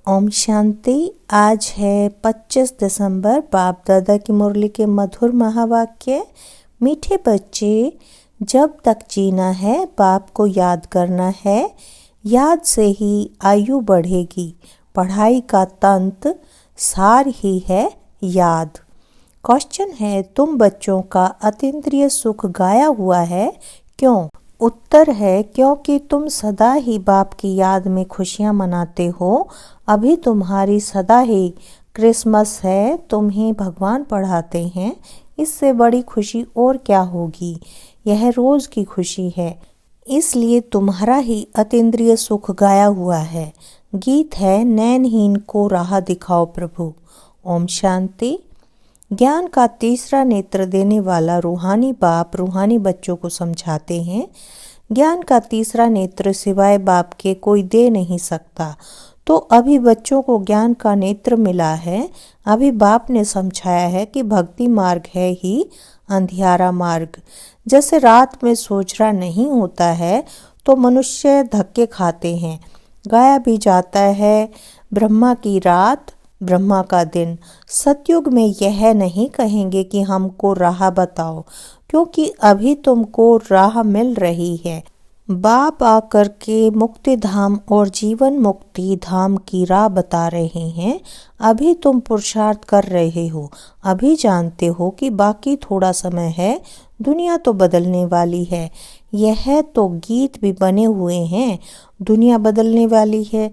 ओम शांति। आज है 25 दिसंबर। बाप दादा की मुरली के मधुर महावाक्य। मीठे बच्चे, जब तक जीना है बाप को याद करना है। याद से ही आयु बढ़ेगी। पढ़ाई का तंत्र सार ही है याद। क्वेश्चन है, तुम बच्चों का अतीन्द्रिय सुख गाया हुआ है, क्यों? उत्तर है, क्योंकि तुम सदा ही बाप की याद में खुशियां मनाते हो। अभी तुम्हारी सदा ही क्रिसमस है, तुम्हें भगवान पढ़ाते हैं। इससे बड़ी खुशी और क्या होगी? यह रोज की खुशी है, इसलिए तुम्हारा ही अतीन्द्रिय सुख गाया हुआ है। गीत है, नैनहीन को राह दिखाओ प्रभु। ओम शांति। ज्ञान का तीसरा नेत्र देने वाला रूहानी बाप रूहानी बच्चों को समझाते हैं, ज्ञान का तीसरा नेत्र सिवाय बाप के कोई दे नहीं सकता। तो अभी बच्चों को ज्ञान का नेत्र मिला है। अभी बाप ने समझाया है कि भक्ति मार्ग है ही अंधियारा मार्ग। जैसे रात में सोचना नहीं होता है तो मनुष्य धक्के खाते हैं। गाया भी जाता है, ब्रह्मा की रात ब्रह्मा का दिन। सतयुग में यह नहीं कहेंगे कि हमको राह बताओ, क्योंकि अभी तुमको राह मिल रही है। बाप आकर के मुक्ति धाम और जीवन मुक्ति धाम की राह बता रहे हैं। अभी तुम पुरुषार्थ कर रहे हो, अभी जानते हो कि बाकी थोड़ा समय है, दुनिया तो बदलने वाली है। यह तो गीत भी बने हुए हैं, दुनिया बदलने वाली है।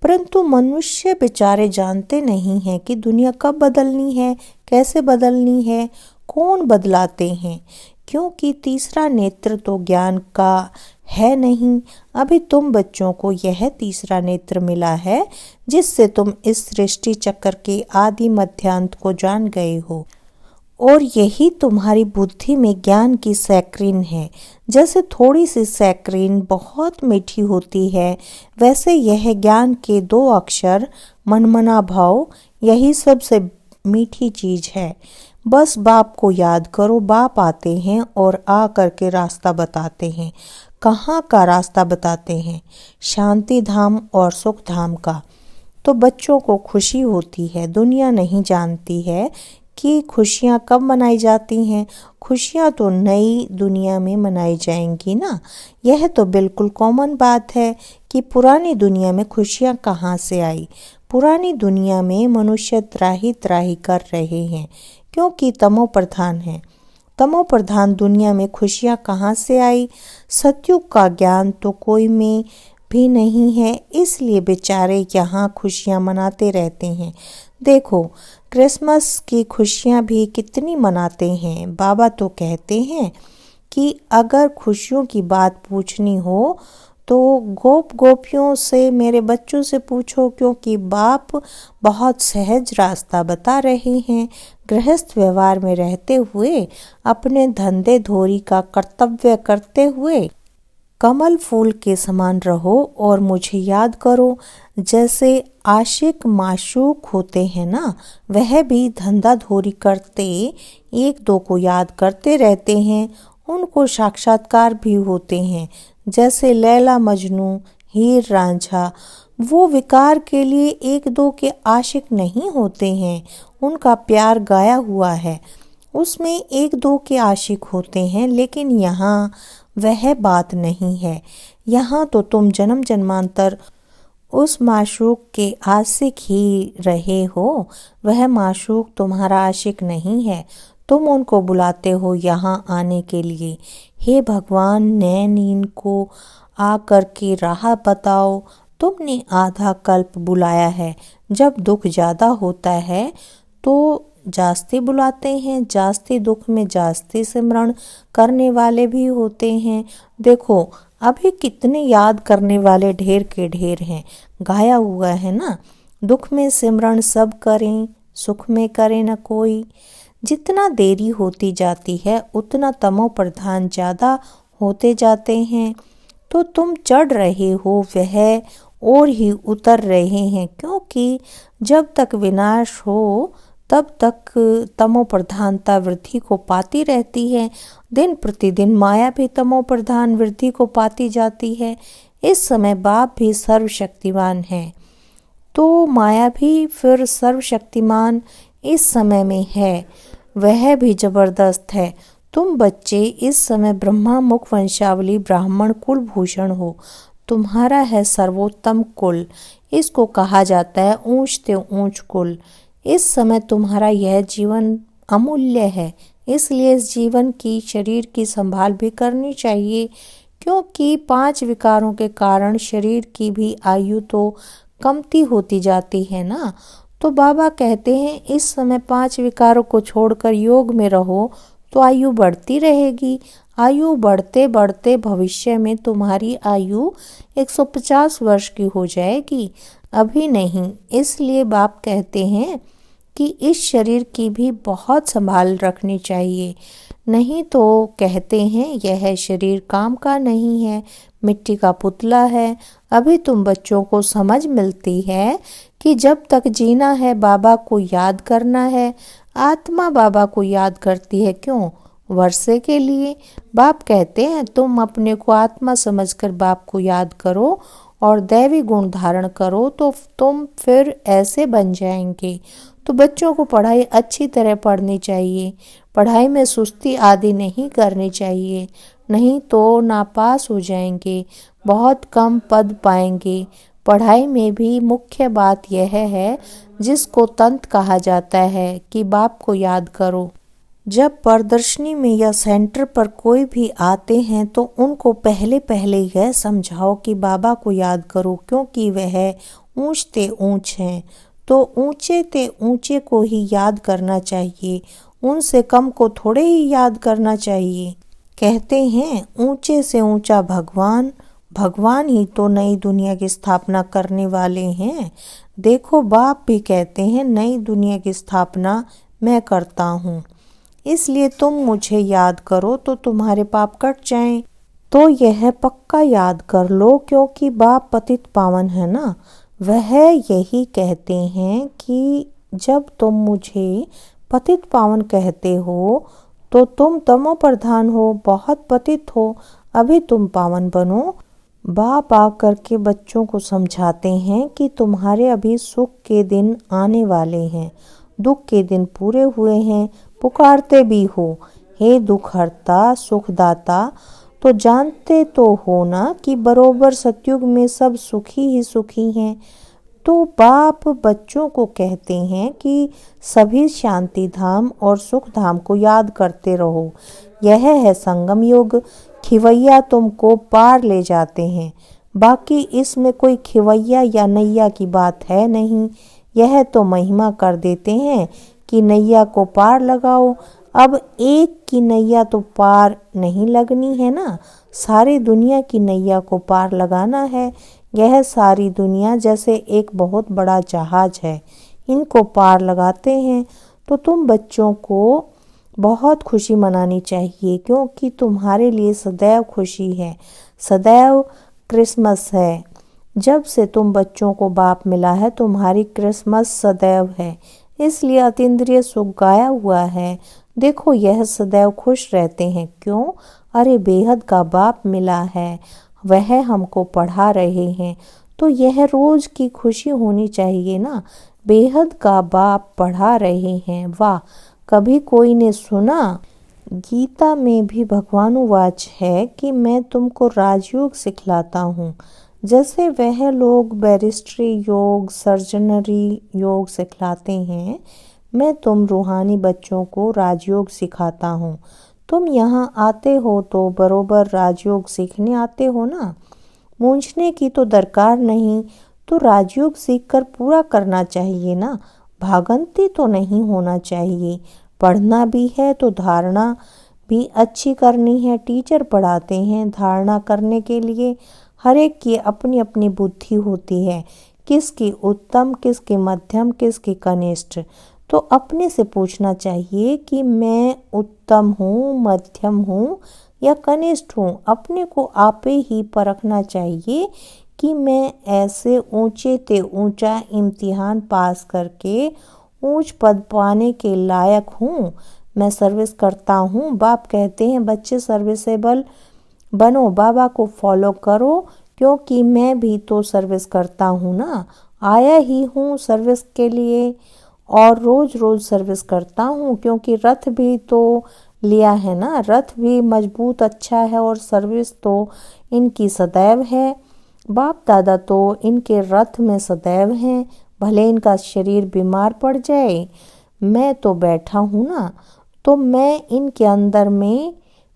परंतु मनुष्य बेचारे जानते नहीं हैं कि दुनिया कब बदलनी है, कैसे बदलनी है, कौन बदलाते हैं, क्योंकि तीसरा नेत्र तो ज्ञान का है नहीं। अभी तुम बच्चों को यह तीसरा नेत्र मिला है, जिससे तुम इस सृष्टि चक्र के आदि मध्यांत को जान गए हो, और यही तुम्हारी बुद्धि में ज्ञान की सैक्रीन है। जैसे थोड़ी सी सैक्रीन बहुत मीठी होती है, वैसे यह ज्ञान के 2 अक्षर मनमना भाव, यही सबसे मीठी चीज है। बस बाप को याद करो। बाप आते हैं और आ करके रास्ता बताते हैं। कहाँ का रास्ता बताते हैं? शांति धाम और सुख धाम का। तो बच्चों को खुशी होती है। दुनिया नहीं जानती है कि खुशियाँ कब मनाई जाती हैं। खुशियाँ तो नई दुनिया में मनाई जाएंगी ना। यह तो बिल्कुल कॉमन बात है कि पुरानी दुनिया में खुशियाँ कहाँ से आई। पुरानी दुनिया में मनुष्य त्राही त्राही कर रहे हैं, क्योंकि तमो प्रधान है। तमो प्रधान दुनिया में खुशियाँ कहाँ से आई? सतयुग का ज्ञान तो कोई में भी नहीं है, इसलिए बेचारे यहाँ खुशियाँ मनाते रहते हैं। देखो, क्रिसमस की खुशियाँ भी कितनी मनाते हैं। बाबा तो कहते हैं कि अगर खुशियों की बात पूछनी हो तो गोप गोपियों से, मेरे बच्चों से पूछो, क्योंकि बाप बहुत सहज रास्ता बता रहे हैं। गृहस्थ व्यवहार में रहते हुए, अपने धंधे धोरी का कर्तव्य करते हुए कमल फूल के समान रहो और मुझे याद करो। जैसे आशिक माशूक होते हैं ना, वह भी धंधा धोरी करते 1-2 को याद करते रहते हैं। उनको साक्षात्कार भी होते हैं। जैसे लैला मजनू, हीर रांझा, वो विकार के लिए 1-2 के आशिक नहीं होते हैं। उनका प्यार गाया हुआ है, उसमें 1-2 के आशिक होते हैं। लेकिन यहाँ वह बात नहीं है। यहाँ तो तुम जन्म जन्मांतर उस माशूक के आशिक ही रहे हो। वह माशूक तुम्हारा आशिक नहीं है। तुम उनको बुलाते हो यहाँ आने के लिए। हे भगवान, नैन इनको आ कर के राह बताओ। तुमने आधा कल्प बुलाया है। जब दुख ज़्यादा होता है तो जास्ती बुलाते हैं। जास्ती दुख में जास्ती सिमरण करने वाले भी होते हैं। देखो, अभी कितने याद करने वाले ढेर के ढेर हैं। गाया हुआ है ना, दुख में सिमरण सब करें, सुख में करे न कोई। जितना देरी होती जाती है उतना तमो प्रधान ज़्यादा होते जाते हैं। तो तुम चढ़ रहे हो, वह और ही उतर रहे हैं, क्योंकि जब तक विनाश हो तब तक तमो प्रधानता वृद्धि को पाती रहती है। दिन प्रतिदिन माया भी तमो प्रधान वृद्धि को पाती जाती है। इस समय बाप भी सर्वशक्तिवान है, तो माया भी फिर सर्वशक्तिमान इस समय में है, वह भी जबरदस्त है। तुम बच्चे इस समय ब्रह्मा मुख वंशावली ब्राह्मण कुल भूषण हो। तुम्हारा है सर्वोत्तम कुल, इसको कहा जाता है ऊंच ते ऊंच कुल। इस समय तुम्हारा यह जीवन अमूल्य है, इसलिए इस जीवन की शरीर की संभाल भी करनी चाहिए, क्योंकि 5 विकारों के कारण शरीर की भी आयु तो कमती होती जाती है ना। तो बाबा कहते हैं इस समय 5 विकारों को छोड़कर योग में रहो तो आयु बढ़ती रहेगी। आयु बढ़ते बढ़ते भविष्य में तुम्हारी आयु 150 वर्ष की हो जाएगी, अभी नहीं। इसलिए बाप कहते हैं कि इस शरीर की भी बहुत संभाल रखनी चाहिए, नहीं तो कहते हैं यह शरीर काम का नहीं है, मिट्टी का पुतला है। अभी तुम बच्चों को समझ मिलती है कि जब तक जीना है बाबा को याद करना है। आत्मा बाबा को याद करती है, क्यों? वर्षे के लिए। बाप कहते हैं तुम अपने को आत्मा समझकर बाप को याद करो और दैवी गुण धारण करो तो तुम फिर ऐसे बन जाएंगे। तो बच्चों को पढ़ाई अच्छी तरह पढ़नी चाहिए, पढ़ाई में सुस्ती आदि नहीं करनी चाहिए, नहीं तो नापास हो जाएंगे, बहुत कम पद पाएंगे। पढ़ाई में भी मुख्य बात यह है जिसको तंत्र कहा जाता है कि बाप को याद करो। जब प्रदर्शनी में या सेंटर पर कोई भी आते हैं तो उनको पहले पहले यह समझाओ कि बाबा को याद करो, क्योंकि वह ऊंच ते ऊंच हैं। तो ऊंचे ते ऊंचे को ही याद करना चाहिए, उनसे कम को थोड़े ही याद करना चाहिए। कहते हैं ऊंचे से ऊंचा भगवान, भगवान ही तो नई दुनिया की स्थापना करने वाले हैं। देखो बाप भी कहते हैं नई दुनिया की स्थापना मैं करता हूँ, इसलिए तुम मुझे याद करो तो तुम्हारे पाप कट जाएं। तो यह पक्का याद कर लो, क्योंकि बाप पतित पावन है ना। वह यही कहते हैं कि जब तुम मुझे पतित पावन कहते हो तो तुम तमो प्रधान हो, बहुत पतित हो, अभी तुम पावन बनो। बाप आकर के बच्चों को समझाते हैं कि तुम्हारे अभी सुख के दिन आने वाले हैं, दुख के दिन पूरे हुए हैं। पुकारते भी हो हे दुख हरता सुखदाता, तो जानते तो हो ना कि बरोबर सतयुग में सब सुखी ही सुखी हैं। तो बाप बच्चों को कहते हैं कि सभी शांति धाम और सुख धाम को याद करते रहो। यह है संगम युग, खिवैया तुमको पार ले जाते हैं। बाकी इसमें कोई खिवैया या नैया की बात है नहीं, यह तो महिमा कर देते हैं कि नैया को पार लगाओ। अब एक की नैया तो पार नहीं लगनी है ना, सारी दुनिया की नैया को पार लगाना है। यह सारी दुनिया जैसे एक बहुत बड़ा जहाज है, इनको पार लगाते हैं। तो तुम बच्चों को बहुत खुशी मनानी चाहिए, क्योंकि तुम्हारे लिए सदैव खुशी है, सदैव क्रिसमस है। जब से तुम बच्चों को बाप मिला है तुम्हारी क्रिसमस सदैव है, इसलिए अतीन्द्रिय सुख गाया हुआ है। देखो यह सदैव खुश रहते हैं, क्यों? अरे बेहद का बाप मिला है, वह हमको पढ़ा रहे हैं, तो यह रोज की खुशी होनी चाहिए ना। बेहद का बाप पढ़ा रहे हैं, वाह! कभी कोई ने सुना? गीता में भी भगवानुवाच है कि मैं तुमको राजयोग सिखलाता हूँ। जैसे वह लोग बैरिस्ट्री योग, सर्जनरी योग सिखलाते हैं, मैं तुम रूहानी बच्चों को राजयोग सिखाता हूँ। तुम यहाँ आते हो तो बरोबर राजयोग सीखने आते हो ना, मूंझने की तो दरकार नहीं। तो राजयोग सीखकर पूरा करना चाहिए ना, भागंती तो नहीं होना चाहिए। पढ़ना भी है तो धारणा भी अच्छी करनी है। टीचर पढ़ाते हैं धारणा करने के लिए, हर एक की अपनी अपनी बुद्धि होती है, किसकी उत्तम, किसकी मध्यम, किसकी कनिष्ठ। तो अपने से पूछना चाहिए कि मैं उत्तम हूँ, मध्यम हूँ या कनिष्ठ हूँ। अपने को आपे ही परखना चाहिए कि मैं ऐसे ऊंचे ते ऊंचा इम्तिहान पास करके ऊंच पद पाने के लायक हूँ, मैं सर्विस करता हूँ। बाप कहते हैं बच्चे सर्विसेबल बनो, बाबा को फॉलो करो, क्योंकि मैं भी तो सर्विस करता हूँ ना। आया ही हूँ सर्विस के लिए और रोज रोज सर्विस करता हूँ, क्योंकि रथ भी तो लिया है ना, रथ भी मजबूत अच्छा है और सर्विस तो इनकी सदैव है। बाप दादा तो इनके रथ में सदैव हैं, भले इनका शरीर बीमार पड़ जाए, मैं तो बैठा हूँ ना, तो मैं इनके अंदर में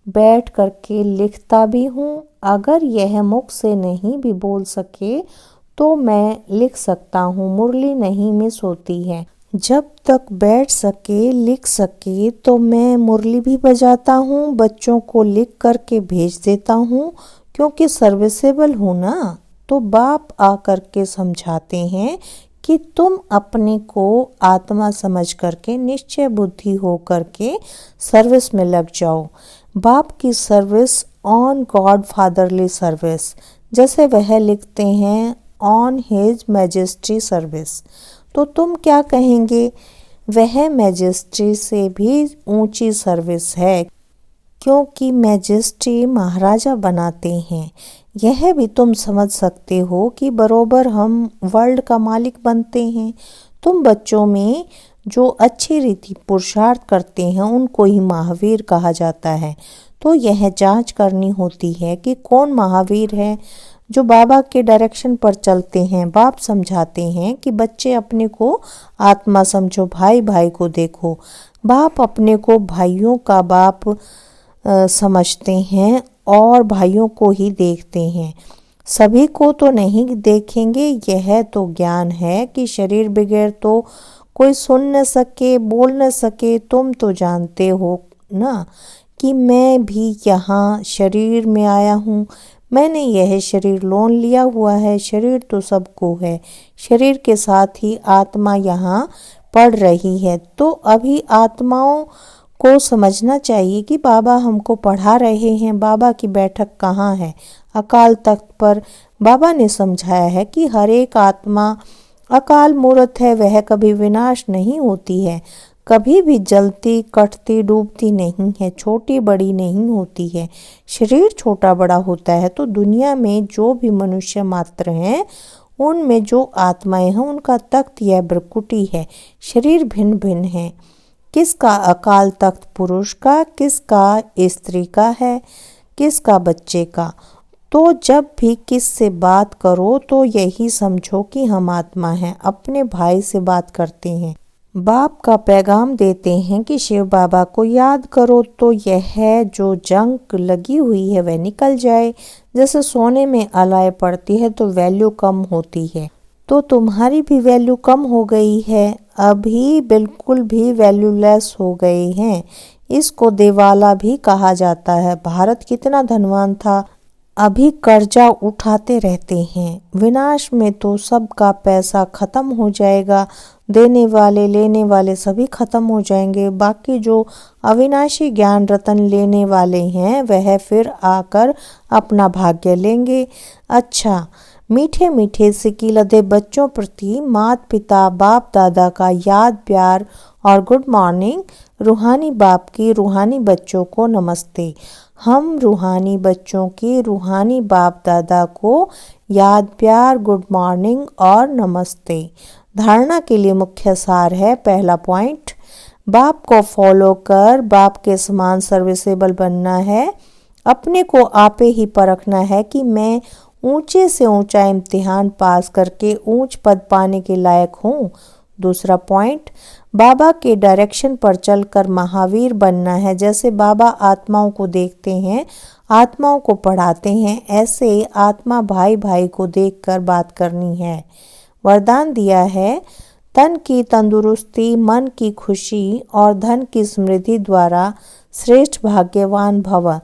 बैठ करके लिखता भी हूँ। अगर यह मुख से नहीं भी बोल सके तो मैं लिख सकता हूँ, मुरली नहीं मिस होती है। जब तक बैठ सके लिख सके तो मैं मुरली भी बजाता हूँ, बच्चों को लिख करके भेज देता हूँ, क्योंकि सर्विसेबल हूँ ना। तो बाप आकर के समझाते हैं कि तुम अपने को आत्मा समझ करके निश्चय बुद्धि हो करके सर्विस में लग जाओ। बाप की service on God fatherly service, जैसे वह लिखते हैं ऑन हिज मैजेस्टी सर्विस। तो तुम क्या कहेंगे, वह मैजेस्टी से भी ऊंची सर्विस है, क्योंकि मैजेस्टी महाराजा बनाते हैं। यह भी तुम समझ सकते हो कि बरोबर हम वर्ल्ड का मालिक बनते हैं। तुम बच्चों में जो अच्छी रीति पुरुषार्थ करते हैं उनको ही महावीर कहा जाता है। तो यह जांच करनी होती है कि कौन महावीर है, जो बाबा के डायरेक्शन पर चलते हैं। बाप समझाते हैं कि बच्चे अपने को आत्मा समझो, भाई भाई को देखो। बाप अपने को भाइयों का बाप समझते हैं और भाइयों को ही देखते हैं, सभी को तो नहीं देखेंगे। यह तो ज्ञान है कि शरीर बगैर तो कोई सुन न सके, बोल न सके। तुम तो जानते हो ना कि मैं भी यहाँ शरीर में आया हूँ, मैंने यह शरीर लोन लिया हुआ है। शरीर तो सबको है, शरीर के साथ ही आत्मा यहाँ पढ़ रही है। तो अभी आत्माओं को समझना चाहिए कि बाबा हमको पढ़ा रहे हैं। बाबा की बैठक कहाँ है, अकाल तख्त पर। बाबा ने समझाया है कि हर एक आत्मा अकाल मूर्त है, वह कभी विनाश नहीं होती है, कभी भी जलती कटती डूबती नहीं है, छोटी बड़ी नहीं होती है। शरीर छोटा बड़ा होता है तो दुनिया में जो भी मनुष्य मात्र हैं उनमें जो आत्माएं हैं उनका तख्त यह ब्रकुटी है। शरीर भिन्न भिन्न है, किसका अकाल तख्त पुरुष का, किसका स्त्री का है, किसका बच्चे का। तो जब भी किस से बात करो तो यही समझो कि हम आत्मा हैं, अपने भाई से बात करते हैं। बाप का पैगाम देते हैं कि शिव बाबा को याद करो तो यह जो जंग लगी हुई है वह निकल जाए। जैसे सोने में अलाय पड़ती है तो वैल्यू कम होती है, तो तुम्हारी भी वैल्यू कम हो गई है, अभी बिल्कुल भी वैल्यूलेस हो गए हैं। इसको दिवाला भी कहा जाता है। भारत कितना धनवान था, अभी कर्जा उठाते रहते हैं। विनाश में तो सबका पैसा खत्म हो जाएगा, देने वाले लेने वाले सभी खत्म हो जाएंगे। बाकी जो अविनाशी ज्ञान रतन लेने वाले हैं वह फिर आकर अपना भाग्य लेंगे। अच्छा, मीठे मीठे सिक्की लदे बच्चों प्रति माता पिता बाप दादा का याद प्यार और गुड मॉर्निंग। रूहानी बाप की रूहानी बच्चों को नमस्ते। हम रूहानी बच्चों की रूहानी बाप दादा को याद प्यार गुड मॉर्निंग और नमस्ते। धारणा के लिए मुख्य सार है। पहला पॉइंट, बाप को फॉलो कर बाप के समान सर्विसेबल बनना है। अपने को आपे ही परखना है कि मैं ऊंचे से ऊंचा इम्तिहान पास करके ऊंच पद पाने के लायक हूँ। दूसरा पॉइंट, बाबा के डायरेक्शन पर चलकर महावीर बनना है। जैसे बाबा आत्माओं को देखते हैं, आत्माओं को पढ़ाते हैं, ऐसे आत्मा भाई भाई को देखकर बात करनी है। वरदान दिया है, तन की तंदुरुस्ती, मन की खुशी और धन की समृद्धि द्वारा श्रेष्ठ भाग्यवान भव।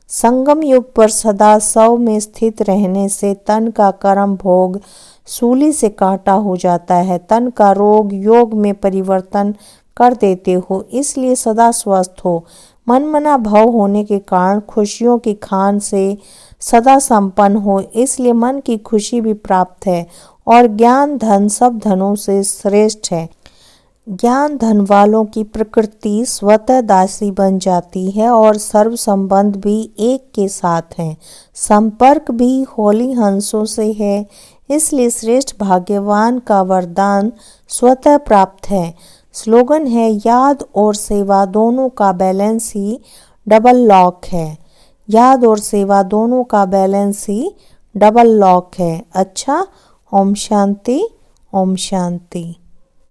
संगम युग पर सदा सौ में स्थित रहने से तन का कर्म भोग सूली से काटा हो जाता है। तन का रोग योग में परिवर्तन कर देते हो, इसलिए सदा स्वस्थ हो। मनमना भव होने के कारण खुशियों की खान से सदा संपन्न हो, इसलिए मन की खुशी भी प्राप्त है। और ज्ञान धन सब धनों से श्रेष्ठ है। ज्ञान धन वालों की प्रकृति स्वतः दासी बन जाती है और सर्व संबंध भी एक के साथ हैं। संपर्क भी होली हंसों से है, इसलिए श्रेष्ठ भाग्यवान का वरदान स्वतः प्राप्त है। स्लोगन है, याद और सेवा दोनों का बैलेंस ही डबल लॉक है। याद और सेवा दोनों का बैलेंस ही डबल लॉक है। अच्छा, ओम शांति, ओम शांति।